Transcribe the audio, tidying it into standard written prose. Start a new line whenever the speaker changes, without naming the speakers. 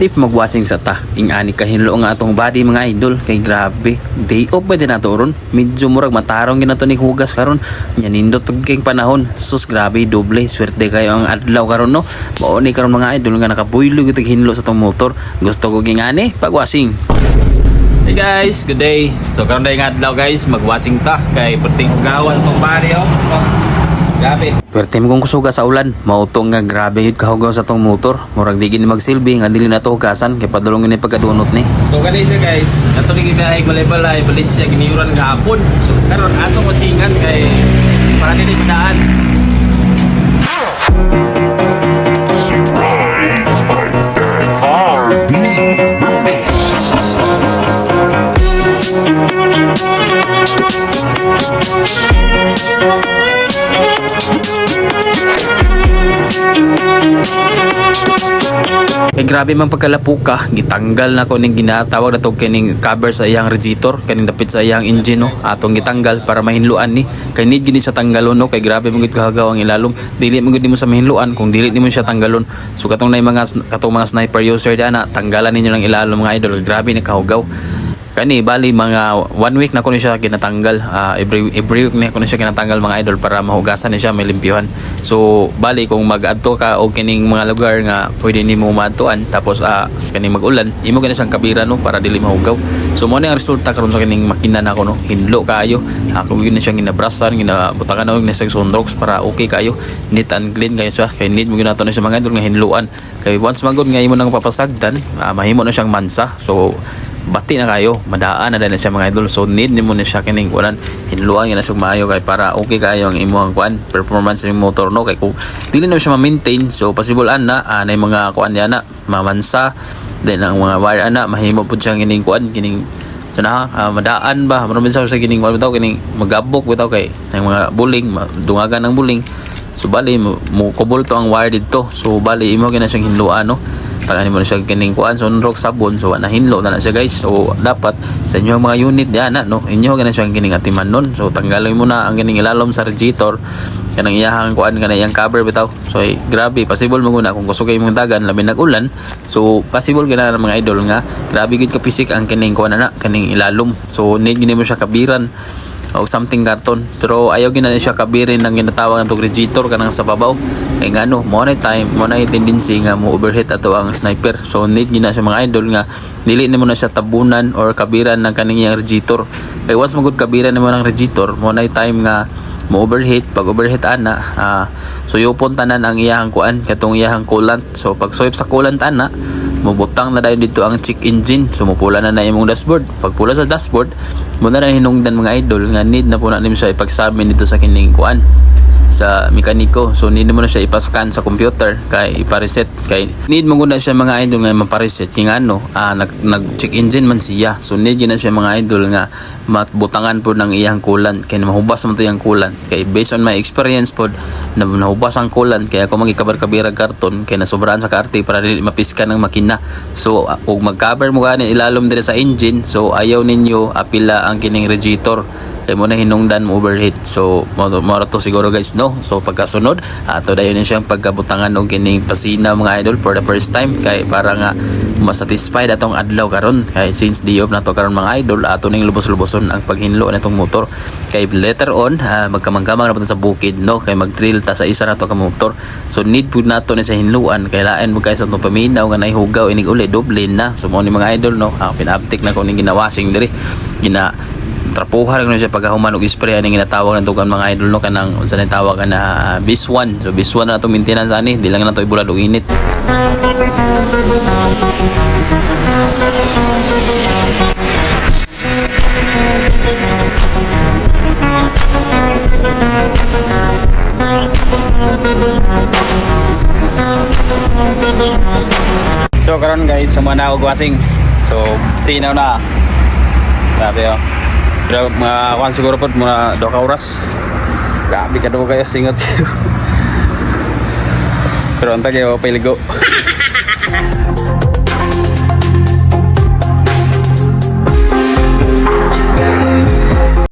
if magwasing sa ta ingani kahinlo nga atong body mga idol kay grabe day off ba din nato ron medyo murag matarong ginato ni hugas karon nya nindot pagking panahon sus grabe doble swerte kayo ang adlaw karon no mao ni karon mga idol nga nakabuylo gitag hinlo sa tong motor gusto ko gingani pagwasing. Hey guys, good day. So karon day nga adlaw guys magwasing ta kay perting hugawan tong body oh. Grabe. Pwerte mo kung kusuga sa ulan, mautong nga grabe hit kahugaw sa tong motor. Murag di gini magsilbi nga dili na to hugasan kay padulong ni pagkadunot ni. So kani siya guys, ato ni gibiyahe balay-balay, balit siya giniuran gahapon. So karon ato masingan kay para dili padaan.
Surprise by the Cardi Remix.
Eh grabe man pagkalapuka, gitanggal na ko ning ginatawag na to kining cover sa iyang radiator, kaning dapit sa iyang engine no. Atong gitanggal para mahinluan ni. Kay need gini sa tanggalon no, kay grabe man gid kahagaw ang ilalom. Dili man gid mo sa mahinluan kung dili nimo siya tanggalon. So katong nay mga sniper user diana, tanggalan ninyo lang ilalom mga idol. Grabe ni kahugaw. Kani bali mga 1 week na ko ni siya kinatanggal, every week na ko ni siya kinatanggal mga idol para mahugasan ni siya, may limpyuhan. So bali kung mag-adto ka o kining mga lugar nga pwede nimo maadtuan tapos kani mag-ulan imo gani siyang kabira no para dili mahugaw. So mo ni ang resulta karon sa kining makina nako no, hinlo kayo. Ako gyud na siyang ginabrasan, ginabutangan og ni sa sunrocks para okay kayo, neat and clean kayo siya. Kay need mo ginato na siya mga idol nga hinluan. Kay once magod nga imo nang papasagdan, mahimo na siyang mansa. So bati na kayo, madaan na din siya mga idol. So need nimo na siya kining kuan hinluan nga na sug maayo kay para okay kayo ang imong kuan performance ng motor no. Kay kung dili na siya ma-maintain, so possible na nay mga kuan yana mamansa then ang mga wire ana mahimo pud siyang kining kuan kining sana madaan ba maraming sa kining wala bitaw kining magabok bitaw kay ang mga buling dungagan ng buling. So bali mo kubol to ang wire dito, so bali imo gina siyang hinluan no. Tagani mo na siya kining kuan sunrock sabon, so nahinlo na siya guys. So dapat sa inyo mga unit diana no, inyo gana siya kining atiman nun. So tanggalin mo na ang kining ilalom sa radiator kanang iyahang kuan kana iyang cover bitaw. So grabe possible mo guna kung kusugay mong dagan labi nag-ulan. So possible gina mga idol nga grabe gid ka pisik ang kining kuan na kaning ilalom. So need gini mo siya kabiran o something karton, pero ayaw gina siya kabirin ng ginatawag ng radiator kanang sa babaw. Kay ngano mo na time mo na tendency nga mo overheat ato ang sniper. So need gina siya mga idol nga dili nimo na siya tabunan or kabiran ng kaning iyang radiator. Kay once magud kabiran nimo ng radiator mo na time nga mo overheat, pag overheat ana so yupon tanan ang iyahang kuan katong iyahang coolant. So pag swipe sa coolant ana mubutang na dayon dito ang check engine, so mupula na imong dashboard. Pag pula sa dashboard mo na hinungdan mga idol nga need na po na nimo siya ipagsamin dito sa kining kuan sa mekaniko. So need mo na siya ipascan sa computer kay ipa-reset, kay need mo guna siya mga idol nga mapa-reset king ano nag-check engine man siya. So need gina siya mga idol nga matbutangan po ng iyang coolant kay mahubas man to iyang coolant. Kay based on my experience pod na nahubas ang coolant kaya ako magikabar-kabirag karton kay nasobrahan sa karte para dili mapiskan ng makina. So ug mag-cover mo gani ilalom diri sa engine, so ayaw ninyo apila ang kining radiator kay mo na hinungdan mo overheat. So mo to siguro guys no. So pagkasunod ato dayon siyang pagkabutangan og kining pasina mga idol for the first time kay para nga masatisfied atong adlaw karon. Kay since di off na to karon mga idol ato ning lubos-luboson ang paghinlo nitong motor. Kay later on magkamang-kamang na sa bukid no, kay mag-drill ta sa isa na to ka motor. So need pud nato ni sa hinluan kay lain mo guys atong paminaw nga nahihugaw inig uli doble na. So mo ni mga idol no, pinaptik na ko ning ginawasing diri gina trapuhan na siya pagkahuman og spray ani ginatawag ng tugan mga idol no, kanang unsa ni tawag na bis 1. So bis 1 na atong maintenance ani, di lang na to ibulad og init. So karon guys, sumana og wasing. So sinaw na. Sabi oh. Pero mga kuhan siguro po mga 2 oras. Grabe ka daw kayo singot. Pero antay kayo piligo.